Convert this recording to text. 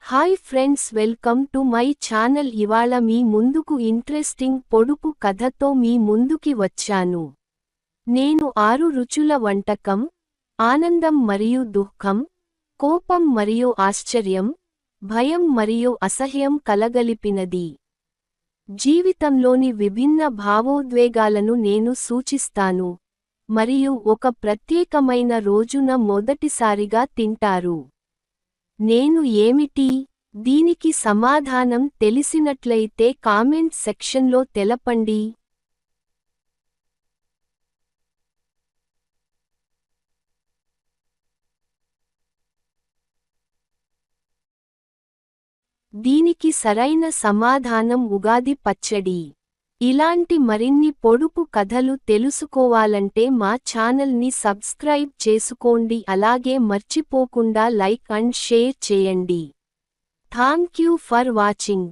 Hi friends, welcome to my channel. ఇవాళ మీ ముందుకు interesting పొడుపు కథతో మీ ముందుకి వచ్చాను. నేను 6 రుచుల వంటకం, ఆనందం మరియు దుఃఖం, కోపం మరియు ఆశ్చర్యం, భయం మరియు అసహ్యం కలగలిపినది. జీవితంలోని విభిన్న భావోద్వేగాలను నేను సూచిస్తాను, మరియు ఒక ప్రత్యేకమైన రోజున మొదటిసారిగా తింటారు. నేను ఏమిటి? దీనికి సమాధానం తెలిసినట్లయితే కామెంట్ సెక్షన్లో తెలపండి. దీనికి సరైన సమాధానం ఉగాది పచ్చడి. ఇలాంటి మరిన్ని పొడుపు కథలు తెలుసుకోవాలంటే మా ఛానల్ని సబ్స్క్రైబ్ చేసుకోండి, అలాగే మర్చిపోకుండా లైక్ అండ్ షేర్ చేయండి. Thank you for watching.